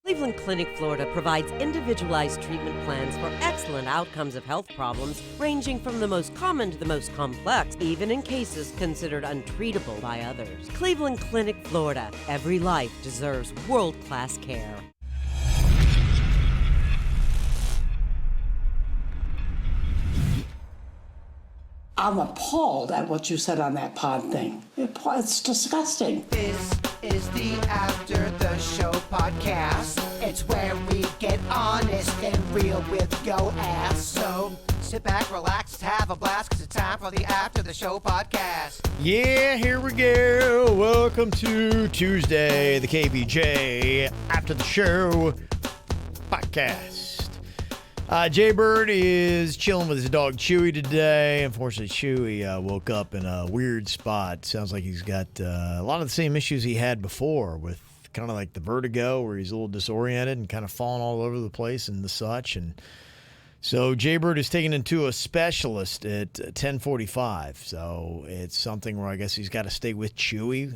Cleveland Clinic, Florida provides individualized treatment plans for excellent outcomes of health problems ranging from the most common to the most complex, even in cases considered untreatable by others. Cleveland Clinic, Florida. Every life deserves world-class care. I'm appalled at what you said on that pod thing. It's disgusting. This is the After the Show podcast. It's where we get honest and real with yo ass. So sit back, relax, have a blast, because it's time for the After the Show podcast. Yeah, here we go. Welcome to Tuesday, the KVJ After the Show podcast. Jaybird is chilling with his dog Chewy today. Unfortunately, Chewy woke up in a weird spot. Sounds like he's got a lot of the same issues he had before with kind of like the vertigo, where he's a little disoriented and kind of falling all over the place and the such. And so Jaybird is taken into a specialist at 10:45. So it's something where I guess he's got to stay with Chewy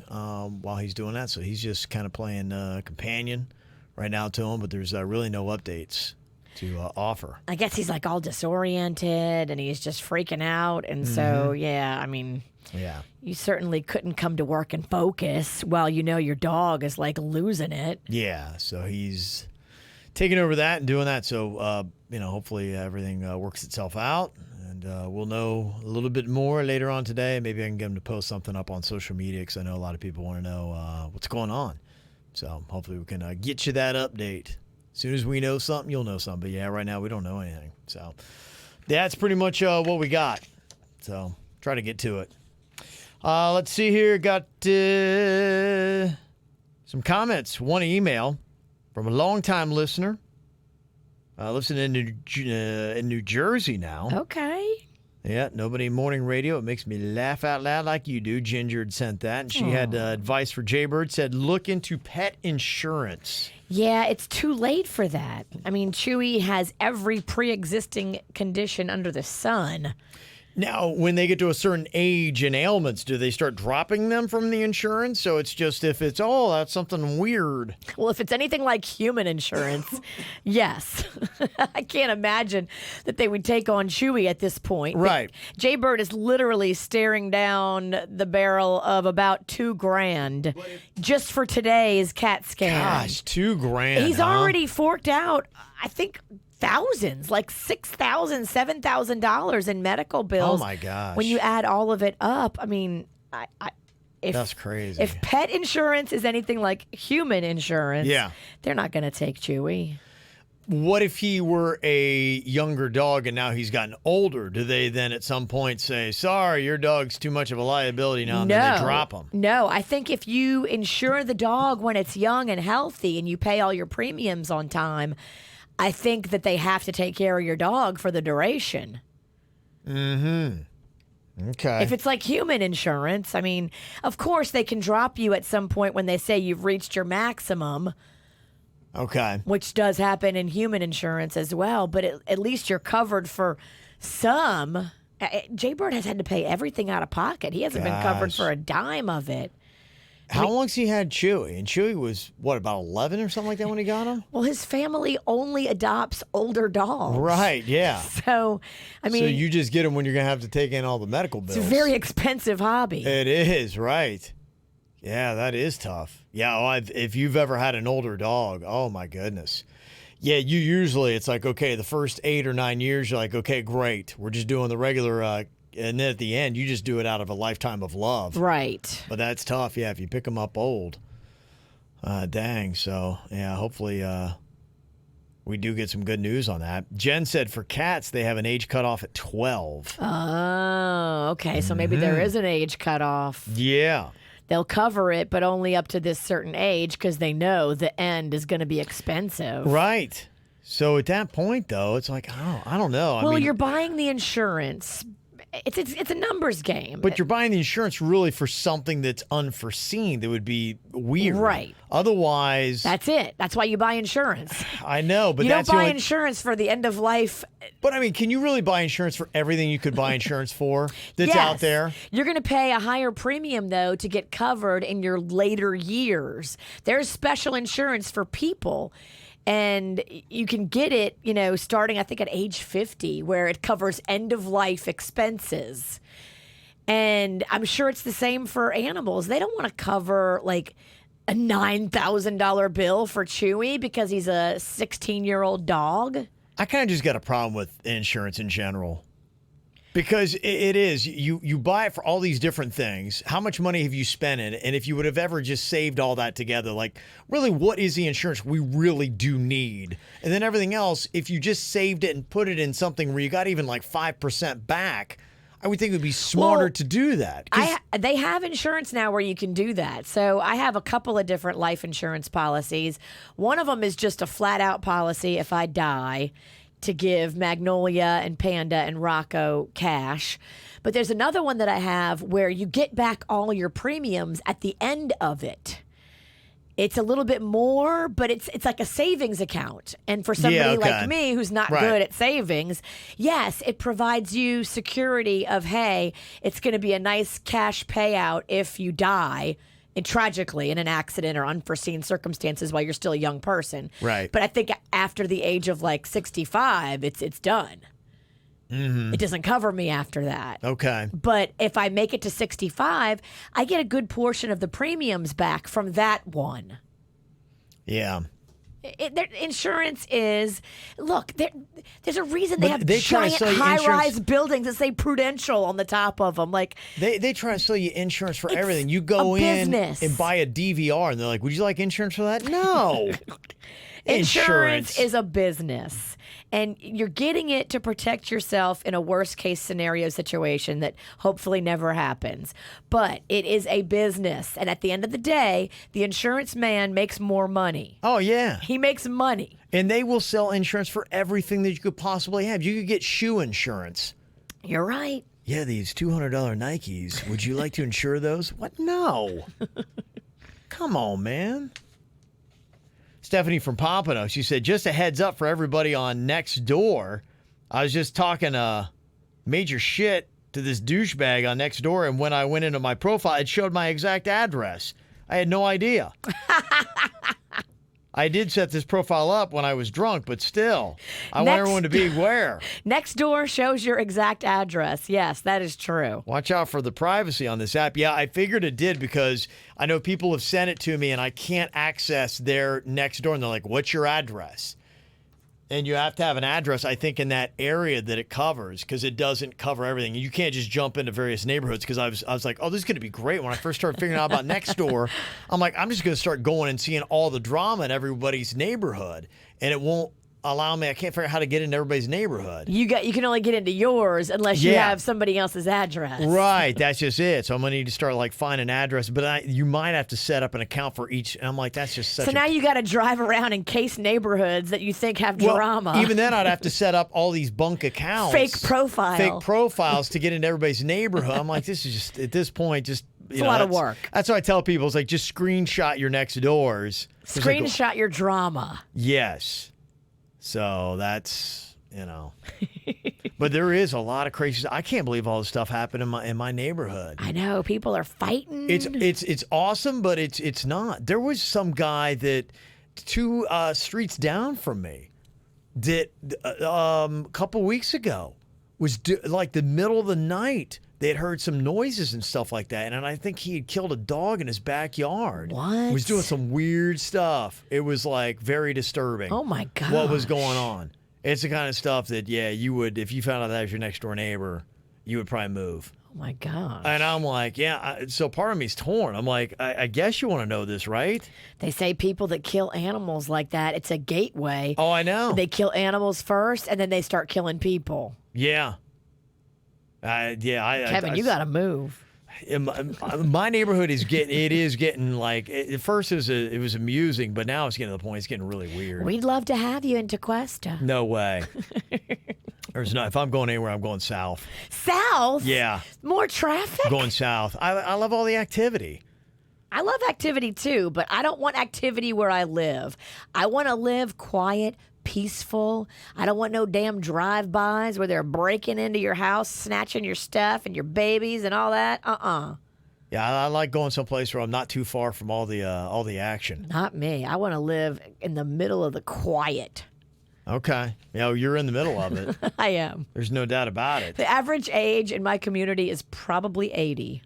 while he's doing that. So he's just kind of playing companion right now to him, but there's really no updates to offer. I guess he's like all disoriented and he's just freaking out. And so, yeah, I mean, you certainly couldn't come to work and focus while you know your dog is like losing it. Yeah, so he's taking over that and doing that. So, hopefully everything works itself out. And we'll know a little bit more later on today. Maybe I can get him to post something up on social media because I know a lot of people want to know what's going on. So hopefully we can get you that update. As soon as we know something, you'll know something. But yeah, right now we don't know anything. So that's pretty much what we got. So try to get to it. Let's see here. Got some comments. One email from a longtime listener. Listening in New Jersey now. Okay. Yeah, Nobody Morning Radio. It makes me laugh out loud like you do. Ginger had sent that. And she had advice for Jaybird. Said, look into pet insurance. Yeah, it's too late for that. I mean, Chewy has every pre-existing condition under the sun. Now, when they get to a certain age and ailments, do they start dropping them from the insurance? So it's just if it's, that's something weird. Well, if it's anything like human insurance, yes. I can't imagine that they would take on Chewy at this point. Right. Jaybird is literally staring down the barrel of about $2,000 just for today's CAT scan. Gosh, $2,000. He's already forked out, I think, thousands, like $6,000, $7,000 in medical bills. Oh my gosh! When you add all of it up, I mean, that's crazy. If pet insurance is anything like human insurance, they're not going to take Chewy. What if he were a younger dog and now he's gotten older? Do they then at some point say, sorry, your dog's too much of a liability now, and then they drop him? No, I think if you insure the dog when it's young and healthy and you pay all your premiums on time, I think that they have to take care of your dog for the duration. Mm-hmm. Okay. If it's like human insurance, I mean, of course they can drop you at some point when they say you've reached your maximum. Okay. Which does happen in human insurance as well, but at least you're covered for some. Jaybird has had to pay everything out of pocket. He hasn't been covered for a dime of it. How long's he had Chewy? And Chewy was, about 11 or something like that when he got him? Well, his family only adopts older dogs. Right, yeah. So, I mean... So you just get him when you're going to have to take in all the medical bills. It's a very expensive hobby. It is, right. Yeah, that is tough. Yeah, if you've ever had an older dog, oh my goodness. Yeah, you usually, it's like, okay, the first 8 or 9 years, you're like, okay, great. We're just doing the regular... and then at the end, you just do it out of a lifetime of love. Right. But that's tough, yeah, if you pick them up old. Dang. So, yeah, hopefully we do get some good news on that. Jen said for cats, they have an age cutoff at 12. Oh, okay. So maybe there is an age cutoff. Yeah. They'll cover it, but only up to this certain age because they know the end is going to be expensive. Right. So at that point, though, it's like, I don't know. Well, you're buying the insurance. it's a numbers game. But you're buying the insurance really for something that's unforeseen that would be weird. Right. Otherwise. That's it. That's why you buy insurance. I know, but you that's don't buy insurance for the end of life. But I mean, can you really buy insurance for everything you could buy insurance for that's out there? You're going to pay a higher premium, though, to get covered in your later years. There's special insurance for people. And you can get it, starting, I think, at age 50, where it covers end-of-life expenses. And I'm sure it's the same for animals. They don't want to cover, like, a $9,000 bill for Chewy because he's a 16-year-old dog. I kind of just got a problem with insurance in general. Because it is, you buy it for all these different things. How much money have you spent in it? And if you would have ever just saved all that together, like, really, what is the insurance we really do need? And then everything else, if you just saved it and put it in something where you got even like 5% back, I would think it would be smarter to do that. They have insurance now where you can do that. So I have a couple of different life insurance policies. One of them is just a flat-out policy if I die, to give Magnolia and Panda and Rocco cash. But there's another one that I have where you get back all your premiums at the end of it. It's a little bit more, but it's like a savings account. And for somebody like me who's not good at savings, yes, it provides you security of, hey, it's going to be a nice cash payout if you die. And tragically in an accident or unforeseen circumstances while you're still a young person. Right. But I think after the age of like 65, it's done. Mm-hmm. It doesn't cover me after that. Okay. But if I make it to 65, I get a good portion of the premiums back from that one. Yeah. Insurance is, look, there's a reason they have try giant to sell you high-rise buildings that say Prudential on the top of them. Like they try to sell you insurance for everything. You go in and buy a DVR, and they're like, "Would you like insurance for that?" No. Insurance is a business, and you're getting it to protect yourself in a worst-case scenario situation that hopefully never happens. But it is a business, and at the end of the day, the insurance man makes more money. Oh, yeah. He makes money. And they will sell insurance for everything that you could possibly have. You could get shoe insurance. You're right. Yeah, these $200 Nikes. Would you like to insure those? What? No. Come on, man. Stephanie from Pompano, she said, just a heads up for everybody on Nextdoor. I was just talking major shit to this douchebag on Nextdoor, and when I went into my profile, it showed my exact address. I had no idea. I did set this profile up when I was drunk, but still, I want everyone to be aware. Nextdoor shows your exact address. Yes, that is true. Watch out for the privacy on this app. Yeah, I figured it did because I know people have sent it to me and I can't access their Nextdoor. And they're like, what's your address? And you have to have an address, I think, in that area that it covers because it doesn't cover everything. You can't just jump into various neighborhoods because I was like, oh, this is going to be great. When I first started figuring out about Nextdoor, I'm like, I'm just going to start going and seeing all the drama in everybody's neighborhood. And it won't allow me. I can't figure out how to get into everybody's neighborhood. You can only get into yours unless you have somebody else's address. Right. That's just it. So I'm going to need to start like finding an address. But you might have to set up an account for each. And I'm like, that's just such So now you got to drive around in case neighborhoods that you think have drama. Even then, I'd have to set up all these bunk accounts. Fake profiles to get into everybody's neighborhood. I'm like, this is just, at this point, just... It's a lot of work. That's what I tell people. It's like, just screenshot your Nextdoors. Screenshot your drama. Yes. So that's, but there is a lot of crazy stuff. I can't believe all this stuff happened in my neighborhood. I know. People are fighting. It's awesome, but it's not. There was some guy that 2 streets down from me that a couple weeks ago was like the middle of the night. They had heard some noises and stuff like that. And I think he had killed a dog in his backyard. What? He was doing some weird stuff. It was like very disturbing. Oh, my God. What was going on? It's the kind of stuff that, you would, if you found out that was your next door neighbor, you would probably move. Oh, my God. And I'm like, so part of me's torn. I'm like, I guess you want to know this, right? They say people that kill animals like that, it's a gateway. Oh, I know. They kill animals first, and then they start killing people. Yeah. Kevin, you got to move. My neighborhood is getting like, at first it was amusing, but now it's getting to the point it's getting really weird. We'd love to have you in Tequesta. No way. There's no. If I'm going anywhere, I'm going south. South? Yeah. More traffic? Going south. I love all the activity. I love activity too, but I don't want activity where I live. I want to live quiet, peaceful. I don't want no damn drive-bys where they're breaking into your house, snatching your stuff and your babies and all that. Yeah, I like going someplace where I'm not too far from all the action. Not me. I want to live in the middle of the quiet. Okay. Yeah, you're in the middle of it. I am. There's no doubt about it. The average age in my community is probably 80.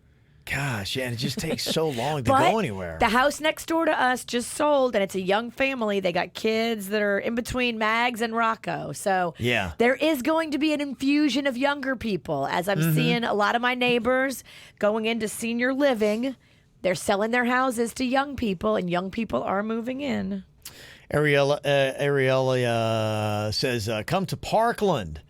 Gosh, yeah, and it just takes so long to But go anywhere. the house next door to us just sold, and it's a young family. They got kids that are in between Mags and Rocco. So Yeah. there is going to be an infusion of younger people. As I'm Mm-hmm. seeing a lot of my neighbors going into senior living, they're selling their houses to young people, and young people are moving in. Ariella says, come to Parkland.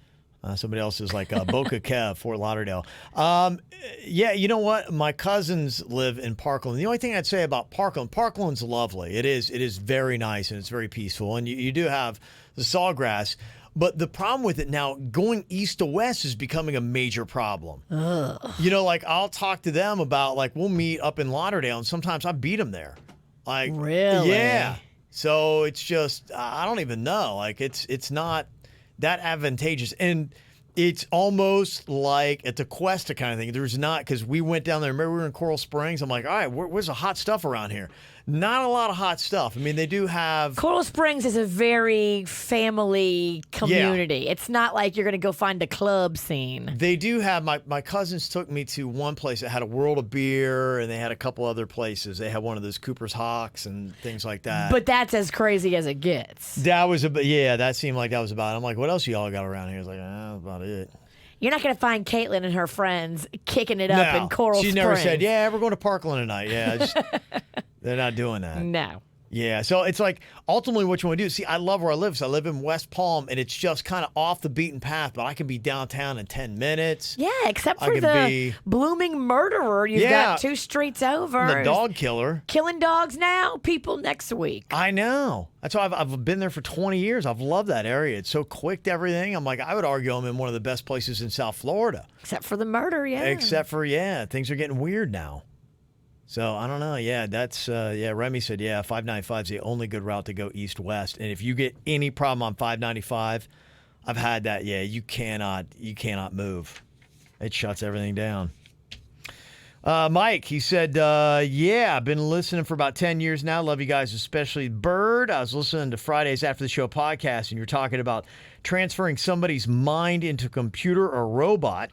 Somebody else is like Boca Kev, Fort Lauderdale. Yeah, you know what? My cousins live in Parkland. The only thing I'd say about Parkland's lovely. It is very nice and it's very peaceful. And you do have the sawgrass. But the problem with it now, going east to west is becoming a major problem. Ugh. You know, like I'll talk to them about like we'll meet up in Lauderdale and sometimes I beat them there. Like Really? Yeah. So it's just I don't even know. Like it's not that advantageous. And it's almost like at the Cuesta kind of thing. There's not, because we went down there. Remember we were in Coral Springs? I'm like, all right, where's the hot stuff around here? Not a lot of hot stuff. I mean, they do have... Coral Springs is a very family community. It's not like you're going to go find a club scene. They do have... My cousins took me to one place that had a World of Beer, and they had a couple other places. They had one of those Cooper's Hawks and things like that. But that's as crazy as it gets. That was that seemed like that was about it. I'm like, what else y'all got around here? It's like, that's about it. You're not going to find Caitlin and her friends kicking it up in Coral Springs. She never said, yeah, we're going to Parkland tonight. Yeah, they're not doing that. No. Yeah, so it's like ultimately what you want to do. See, I love where I live. So I live in West Palm, and it's just kind of off the beaten path, but I can be downtown in 10 minutes. Yeah, except I for can the be- blooming murderer you've got 2 streets over. The dog killer. Killing dogs now, people next week. I know. That's why I've been there for 20 years. I've loved that area. It's so quick to everything. I'm like, I would argue I'm in one of the best places in South Florida. Except for the murder, yeah. Except for, things are getting weird now. So, I don't know. Yeah, that's, Remy said, 595 is the only good route to go east-west. And if you get any problem on 595, I've had that. Yeah, you cannot move. It shuts everything down. Mike, he said, I've been listening for about 10 years now. Love you guys, especially Bird. I was listening to Fridays After the Show podcast, and you're talking about transferring somebody's mind into a computer or robot.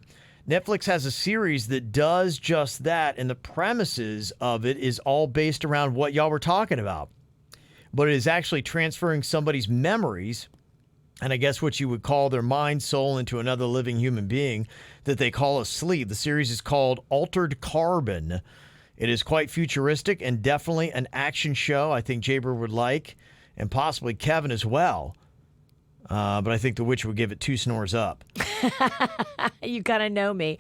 Netflix has a series that does just that, and the premises of it is all based around what y'all were talking about. But it is actually transferring somebody's memories, and I guess what you would call their mind, soul, into another living human being that they call asleep. The series is called Altered Carbon. It is quite futuristic and definitely an action show I think Jaber would like, and possibly Kevin as well. But I think the witch would give it 2 snores up. You kind of know me.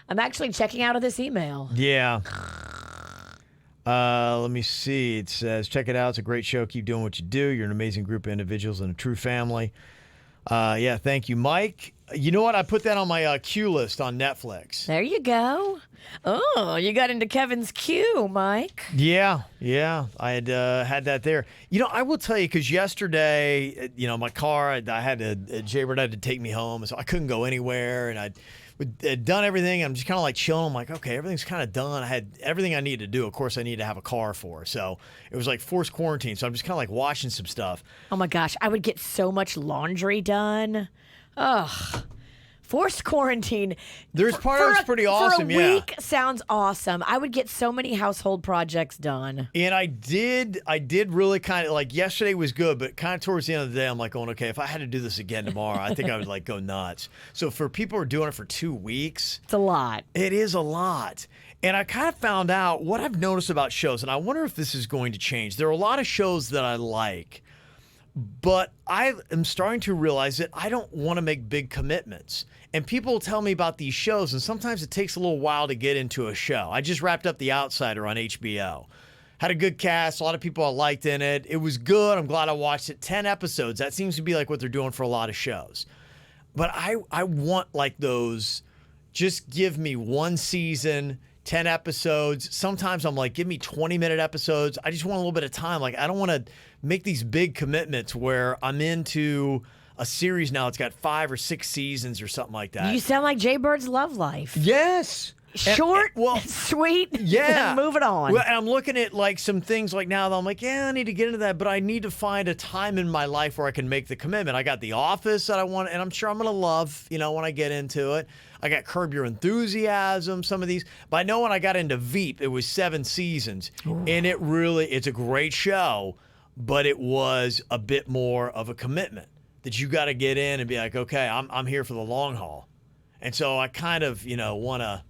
I'm actually checking out of this email. Yeah. Let me see. It says, check it out. It's a great show. Keep doing what you do. You're an amazing group of individuals and a true family. Thank you, Mike. You know what? I put that on my queue list on Netflix. There you go. Oh, you got into Kevin's queue, Mike. Yeah. I had that there. You know, I will tell you, because yesterday, my car, Jaybird had to take me home, so I couldn't go anywhere, and I'd done everything. I'm just kind of like chilling. I'm like, okay, everything's kind of done. I had everything I needed to do. Of course, I need to have a car for. So it was like forced quarantine. So I'm just kind of like watching some stuff. Oh my gosh, I would get so much laundry done. Ugh. Forced quarantine. There's part of it's pretty awesome, for a week sounds awesome. I would get so many household projects done. And I did really kind of, like, yesterday was good, but kind of towards the end of the day, I'm like going, okay, if I had to do this again tomorrow, I think I would like go nuts. So for people who are doing it for 2 weeks, it's a lot. It is a lot. And I kind of found out what I've noticed about shows, and I wonder if this is going to change. There are a lot of shows that I like, but I am starting to realize that I don't want to make big commitments. And people will tell me about these shows, and sometimes it takes a little while to get into a show. I just wrapped up The Outsider on HBO. Had a good cast, a lot of people I liked in it. It was good. I'm glad I watched it. 10 episodes. That seems to be like what they're doing for a lot of shows. But I want like those, just give me one season, 10 episodes. Sometimes I'm like, give me 20-minute episodes. I just want a little bit of time. Like, I don't want to make these big commitments where I'm into a series now. It's got 5 or 6 seasons or something like that. You sound like Jay Bird's love life. Yes. Short, sweet, yeah. move it on. Well, and I'm looking at like some things like now that I'm like, yeah, I need to get into that, but I need to find a time in my life where I can make the commitment. I got The Office that I want, and I'm sure I'm going to love, when I get into it. I got Curb Your Enthusiasm, some of these. But I know when I got into Veep, it was 7 seasons, and it's a great show, but it was a bit more of a commitment that you got to get in and be like, okay, I'm here for the long haul. And so I kind of, want to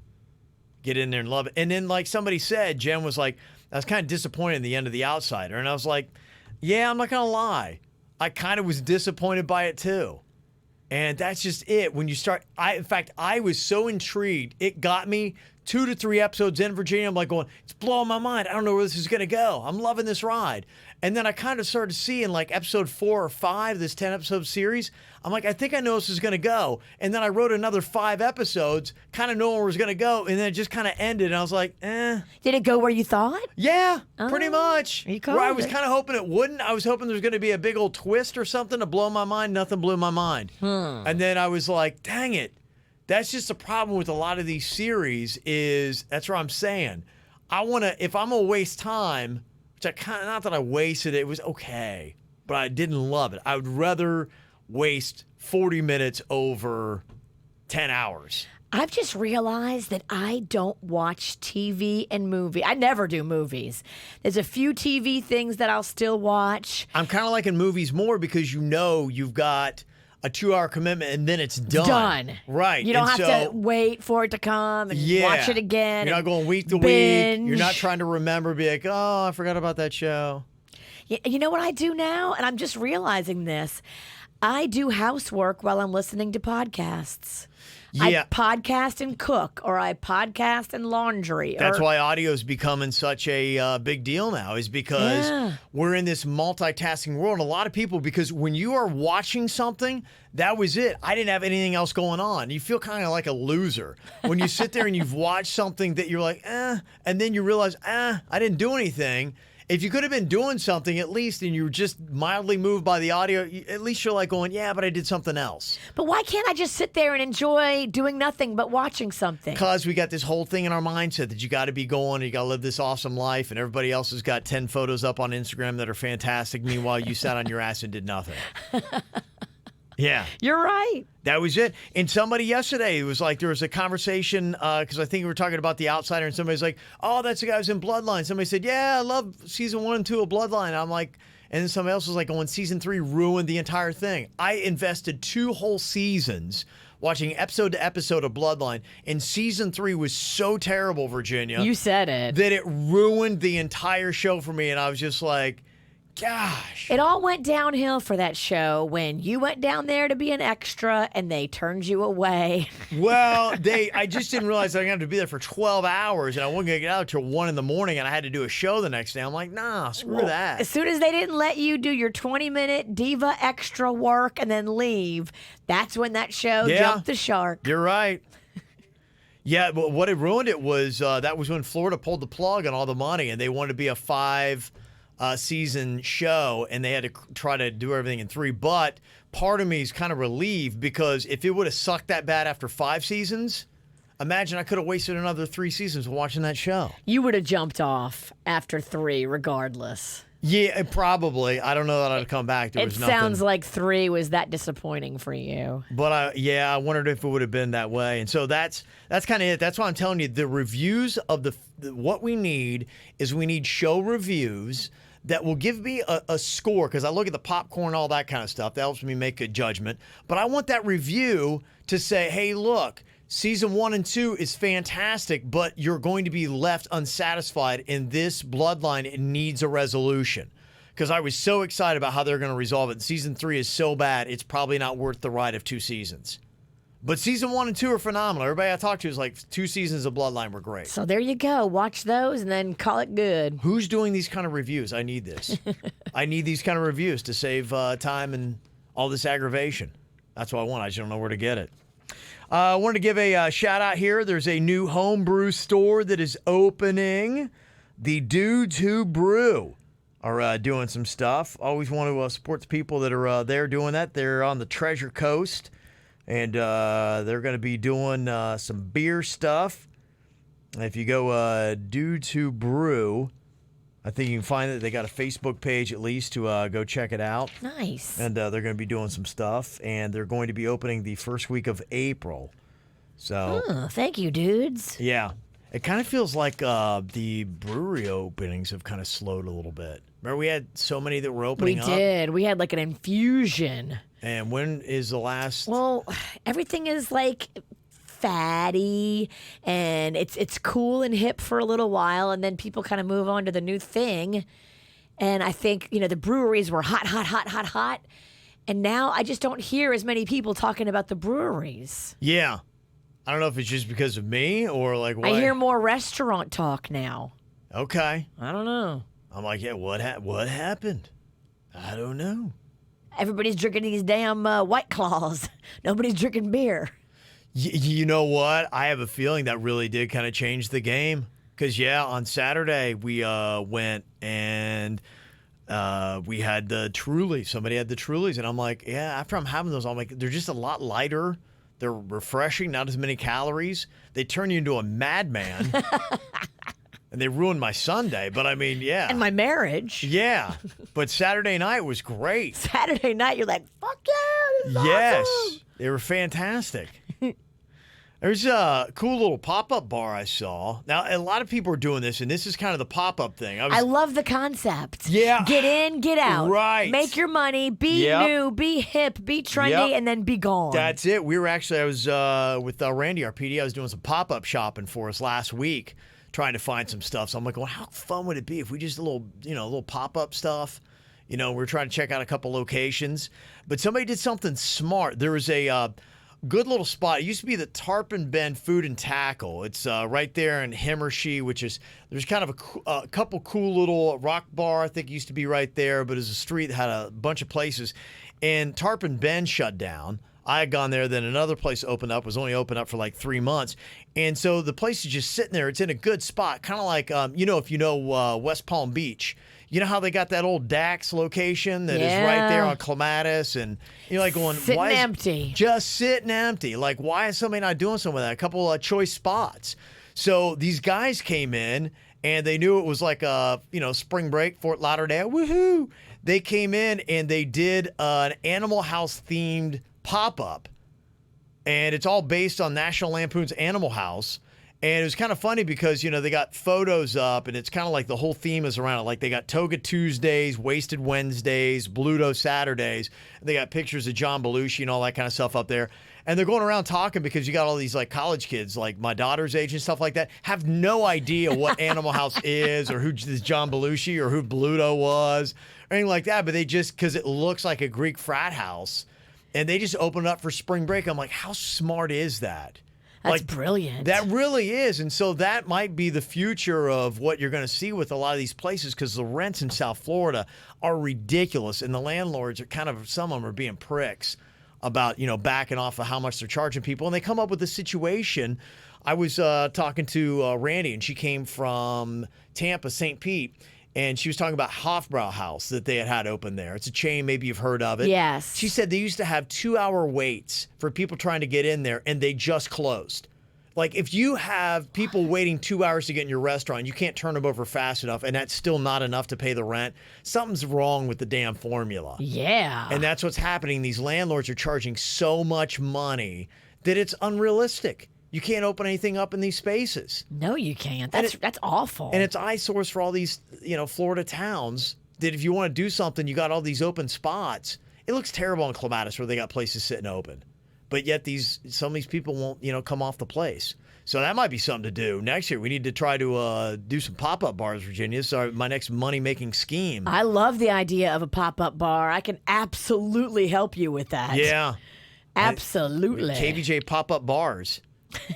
get in there and love it. And then, like somebody said, Jen was like, I was kind of disappointed in the end of The Outsider. And I was like, yeah, I'm not going to lie. I kind of was disappointed by it too. And that's just it. When you start, in fact, I was so intrigued. It got me 2 to 3 episodes in Virginia. I'm like going, it's blowing my mind. I don't know where this is going to go. I'm loving this ride. And then I kind of started seeing like episode 4 or 5, this 10-episode series. I'm like, I think I know this is going to go. And then I wrote another 5 episodes, kind of knowing where it was going to go. And then it just kind of ended. And I was like, eh. Did it go where you thought? Yeah, pretty much. Where I was kind of hoping it wouldn't. I was hoping there was going to be a big old twist or something to blow my mind. Nothing blew my mind. And then I was like, dang it. That's just the problem with a lot of these series is, that's what I'm saying. If I'm going to waste time, which not that I wasted it was okay, but I didn't love it. I would rather waste 40 minutes over 10 hours. I've just realized that I don't watch TV and movie. I never do movies. There's a few TV things that I'll still watch. I'm kind of liking movies more because you've got a 2-hour commitment and then it's done. Right. You don't have to wait for it to come and watch it again. You're not going week to binge. week. You're not trying to remember, be like, oh, I forgot about that show. You know what I do now? And I'm just realizing this. I do housework while I'm listening to podcasts. Yeah. I podcast and cook, or I podcast and laundry. That's why audio is becoming such a big deal now, is because we're in this multitasking world. And a lot of people, because when you are watching something, that was it. I didn't have anything else going on. You feel kind of like a loser when you sit there and you've watched something that you're like, and then you realize, I didn't do anything. If you could have been doing something at least and you were just mildly moved by the audio, at least you're like going, yeah, but I did something else. But why can't I just sit there and enjoy doing nothing but watching something? Because we got this whole thing in our mindset that you got to be going, you got to live this awesome life, and everybody else has got 10 photos up on Instagram that are fantastic. Meanwhile, you sat on your ass and did nothing. Yeah. You're right. That was it. And somebody yesterday, it was like there was a conversation, because I think we were talking about The Outsider, and somebody's like, oh, that's the guy who's in Bloodline. Somebody said, yeah, I love season 1 and 2 of Bloodline. I'm like, and then somebody else was like, season 3 ruined the entire thing. I invested 2 whole seasons watching episode to episode of Bloodline, and season 3 was so terrible, Virginia. You said it. That it ruined the entire show for me, and I was just like, gosh. It all went downhill for that show when you went down there to be an extra and they turned you away. Well, I just didn't realize I was going to have to be there for 12 hours and I wasn't going to get out until 1 in the morning and I had to do a show the next day. I'm like, nah, screw that. As soon as they didn't let you do your 20-minute diva extra work and then leave, that's when that show jumped the shark. You're right. Yeah, but what had ruined it was that was when Florida pulled the plug on all the money and they wanted to be a 5 season show, and they had to try to do everything in 3. But part of me is kind of relieved because if it would have sucked that bad after 5 seasons, imagine I could have wasted another 3 seasons watching that show. You would have jumped off after 3 regardless. Yeah, probably. I don't know that I'd come back. There was nothing. It sounds like 3 was that disappointing for you. But I wondered if it would have been that way. And so that's kind of it. That's why I'm telling you, the reviews of what we need is we need show reviews that will give me a score, because I look at the popcorn, all that kind of stuff. That helps me make a judgment. But I want that review to say, hey, look, season 1 and 2 is fantastic, but you're going to be left unsatisfied in this Bloodline. It needs a resolution. Because I was so excited about how they're going to resolve it. Season 3 is so bad, it's probably not worth the ride of 2 seasons. But season 1 and 2 are phenomenal. Everybody I talked to is like 2 seasons of Bloodline were great. So there you go. Watch those and then call it good. Who's doing these kind of reviews? I need this. I need these kind of reviews to save time and all this aggravation. That's what I want. I just don't know where to get it. I wanted to give a shout out here. There's a new homebrew store that is opening. The Dudes Who Brew are doing some stuff. Always want to support the people that are there doing that. They're on the Treasure Coast, and they're going to be doing some beer stuff. If you go Dudes Who Brew, I think you can find it. They got a Facebook page at least to go check it out. Nice. And they're going to be doing some stuff, and they're going to be opening the first week of April. So, Thank you, dudes. yeah. It kind of feels like the brewery openings have kind of slowed a little bit. Remember we had so many that were opening up? We did. We had like an infusion. And when is the last? Well, everything is like fatty and it's cool and hip for a little while, and then people kind of move on to the new thing. And I think, the breweries were hot. And now I just don't hear as many people talking about the breweries. Yeah. I don't know if it's just because of me or like what. I hear more restaurant talk now. Okay. I don't know. I'm like, yeah, what happened? I don't know. Everybody's drinking these damn White Claws. Nobody's drinking beer. You know what? I have a feeling that really did kind of change the game. Because, on Saturday we went and we had the Trulies. Somebody had the Trulies. And I'm like, after I'm having those, I'm like, they're just a lot lighter. They're refreshing, not as many calories. They turn you into a madman. And they ruined my Sunday. But, I mean, yeah. And my marriage. Yeah. But Saturday night was great. Saturday night, you're like, fuck yeah, this is Yes. awesome. They were fantastic. There's a cool little pop-up bar I saw. Now, a lot of people are doing this, and this is kind of the pop-up thing. I love the concept. Yeah. Get in, get out. Right. Make your money, be Yep. new, be hip, be trendy, Yep. and then be gone. That's it. I was with Randy, our PD. I was doing some pop-up shopping for us last week, trying to find some stuff. So I'm like, well, how fun would it be if we just a little pop-up stuff? We're trying to check out a couple locations. But somebody did something smart. There was a good little spot. It used to be the Tarpon Bend Food and Tackle. It's right there in Himmershey, there's kind of a couple cool little rock bar, I think used to be right there, but it's a street that had a bunch of places. And Tarpon Bend shut down. I had gone there, then another place opened up, was only open up for like 3 months. And so the place is just sitting there. It's in a good spot, kind of like, if you know West Palm Beach. You know how they got that old Dax location that is right there on Clematis, and you're like going, sitting why is empty. Just sitting empty. Like, why is somebody not doing something with that? A couple of choice spots. So these guys came in, and they knew it was like spring break, Fort Lauderdale. Woohoo! They came in and they did an Animal House themed pop-up, and it's all based on National Lampoon's Animal House. And it was kind of funny because, they got photos up, and it's kind of like the whole theme is around it. Like they got Toga Tuesdays, Wasted Wednesdays, Bluto Saturdays. And they got pictures of John Belushi and all that kind of stuff up there. And they're going around talking because you got all these like college kids, like my daughter's age and stuff like that, have no idea what Animal House is or who this John Belushi or who Bluto was or anything like that. But they just, because it looks like a Greek frat house, and they just opened it up for spring break. I'm like, how smart is that? That's brilliant. That really is. And so that might be the future of what you're going to see with a lot of these places, because the rents in South Florida are ridiculous. And the landlords are some of them are being pricks about, backing off of how much they're charging people. And they come up with a situation. I was talking to Randy, and she came from Tampa, St. Pete. And she was talking about Hofbrau House that they had open there. It's a chain. Maybe you've heard of it. Yes. She said they used to have 2-hour waits for people trying to get in there, and they just closed. Like, if you have people waiting 2 hours to get in your restaurant, you can't turn them over fast enough, and that's still not enough to pay the rent, something's wrong with the damn formula. Yeah. And that's what's happening. These landlords are charging so much money that it's unrealistic. You can't open anything up in these spaces. No, you can't. That's awful. And it's eyesores for all these, Florida towns that if you want to do something, you got all these open spots. It looks terrible in Clematis where they got places sitting open. But yet some of these people won't, come off the place. So that might be something to do. Next year, we need to try to do some pop-up bars, Virginia. So my next money-making scheme. I love the idea of a pop-up bar. I can absolutely help you with that. Yeah. Absolutely. KVJ pop-up bars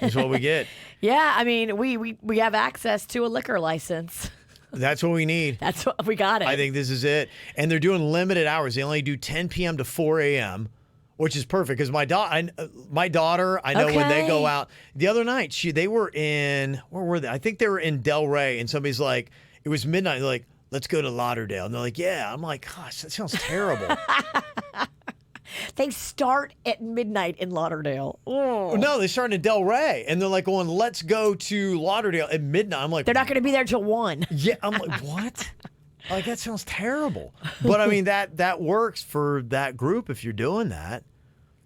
is what we get. Yeah, I mean, we have access to a liquor license. That's what we need. That's what we got it. I think this is it. And they're doing limited hours. They only do 10 p.m. to 4 a.m. which is perfect because my daughter, I know when they go out. The other night, they were in, where were they? I think they were in Delray, and somebody's like, it was midnight. They're like, let's go to Lauderdale. And they're like, yeah. I'm like, gosh, that sounds terrible. They start at midnight in Lauderdale. Oh. No, they start in Delray, and they're like going, let's go to Lauderdale at midnight. I'm like, they're not going to be there till 1. Yeah, I'm like, what? Like, that sounds terrible. But I mean, that works for that group if you're doing that.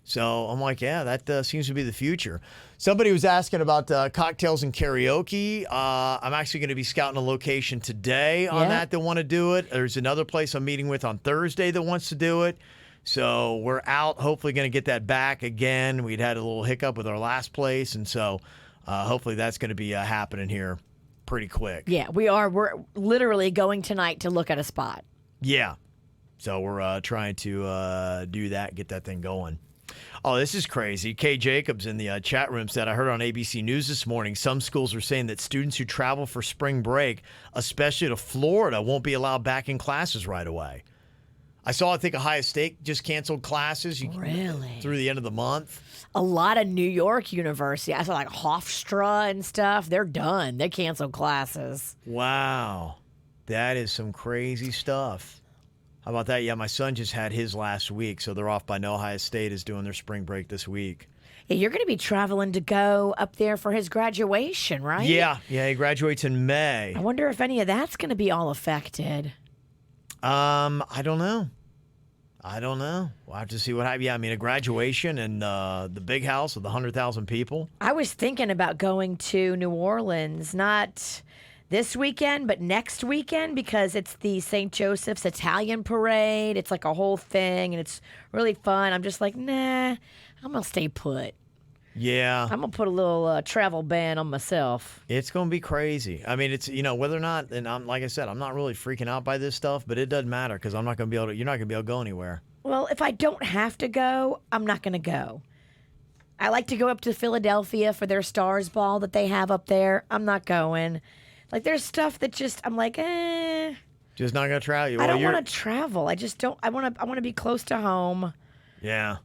So I'm like, yeah, that seems to be the future. Somebody was asking about cocktails and karaoke. I'm actually going to be scouting a location today on that want to do it. There's another place I'm meeting with on Thursday that wants to do it. So we're out, hopefully going to get that back again. We'd had a little hiccup with our last place, and so hopefully that's going to be happening here pretty quick. Yeah, we are. We're literally going tonight to look at a spot. Yeah. So we're trying to do that, get that thing going. Oh, this is crazy. Kay Jacobs in the chat room said, I heard on ABC News this morning, some schools are saying that students who travel for spring break, especially to Florida, won't be allowed back in classes right away. I saw, I think, Ohio State just canceled classes really? Through the end of the month. A lot of New York University, I saw like Hofstra and stuff, they're done. They canceled classes. Wow. That is some crazy stuff. How about that? Yeah, my son just had his last week, so they're off by Ohio State is doing their spring break this week. Yeah, you're going to be traveling to go up there for his graduation, right? Yeah, he graduates in May. I wonder if any of that's going to be all affected. I don't know. We'll have to see what happens. Yeah, I mean, a graduation in the big house with 100,000 people. I was thinking about going to New Orleans, not this weekend, but next weekend, because it's the St. Joseph's Italian Parade. It's like a whole thing, and it's really fun. I'm just like, nah, I'm going to stay put. Yeah. I'm going to put a little travel ban on myself. It's going to be crazy. I mean, it's, whether or not, and like I said, I'm not really freaking out by this stuff, but it doesn't matter because I'm not going to be able to, you're not going to be able to go anywhere. Well, if I don't have to go, I'm not going to go. I like to go up to Philadelphia for their Stars Ball that they have up there. I'm not going. Like, there's stuff that just, I'm like, Just not going to travel. I don't want to travel. I just don't, I want to be close to home. Yeah.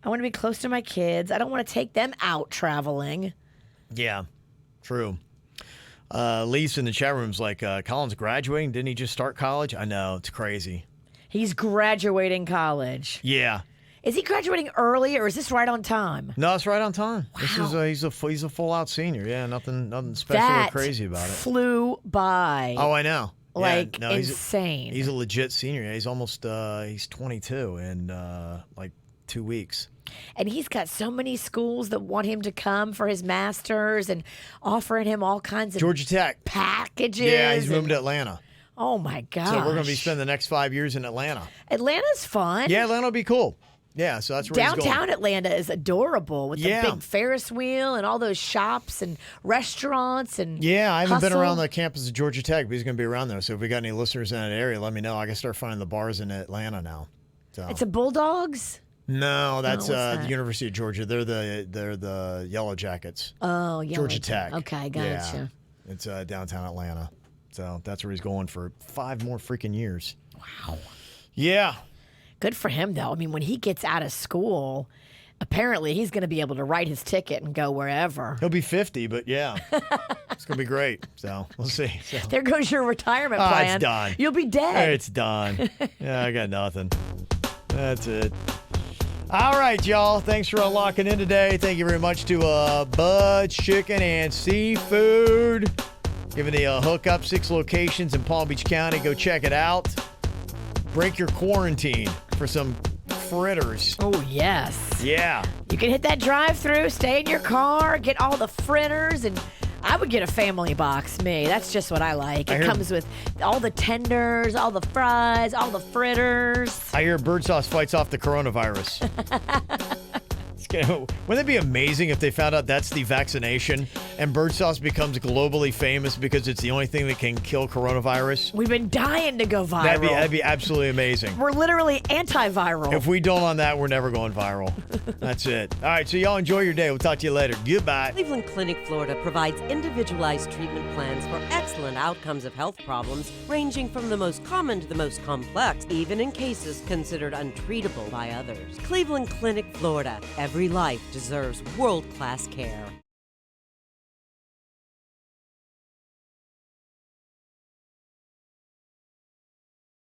I want to be close to my kids. I don't want to take them out traveling. Yeah, true. Lisa in the chat room's like, Colin's graduating. Didn't he just start college? I know. It's crazy. He's graduating college. Yeah. Is he graduating early, or is this right on time? No, it's right on time. Wow. This is he's a full out senior. Yeah, nothing special or crazy about it. Flew by. Oh, I know. Like, yeah, no, insane. He's a legit senior. Yeah, he's almost he's 22 in like 2 weeks. And he's got so many schools that want him to come for his master's and offering him all kinds of Georgia Tech packages. Yeah, he's moving to Atlanta. Oh my gosh. So we're going to be spending the next 5 years in Atlanta. Atlanta's fun. Yeah, Atlanta will be cool. Yeah, so that's where Downtown he's going. Atlanta is adorable with the big Ferris wheel and all those shops and restaurants and yeah, I haven't been hustle. around the campus of Georgia Tech, but he's going to be around there. So if we got any listeners in that area, let me know. I can start finding the bars in Atlanta now. So. It's a Bulldogs? No, that's that? the University of Georgia. They're the Yellow Jackets. Oh, Georgia Tech. Okay, gotcha. Yeah, it's downtown Atlanta. So that's where he's going for 5 more freaking years. Wow. Yeah. Good for him, though. I mean, when he gets out of school, apparently he's going to be able to write his ticket and go wherever. He'll be 50, but yeah. It's going to be great. So we'll see. So. There goes your retirement plan. It's done. You'll be dead. It's done. Yeah, I got nothing. That's it. All right, y'all. Thanks for locking in today. Thank you very much to Bud's Chicken and Seafood. Giving the hookup, 6 locations in Palm Beach County. Go check it out. Break your quarantine for some fritters. Oh, yes. Yeah. You can hit that drive-thru, stay in your car, get all the fritters, and I would get a family box, me. That's just what I like. It comes with all the tenders, all the fries, all the fritters. I hear bird sauce fights off the coronavirus. It's Wouldn't it be amazing if they found out that's the vaccination and bird sauce becomes globally famous because it's the only thing that can kill coronavirus? We've been dying to go viral. That'd be absolutely amazing. We're literally antiviral. If we don't on that, we're never going viral. That's it. All right, so y'all enjoy your day. We'll talk to you later. Goodbye. Cleveland Clinic, Florida provides individualized treatment plans for excellent outcomes of health problems, ranging from the most common to the most complex, even in cases considered untreatable by others. Cleveland Clinic, Florida. Every life deserves world-class care.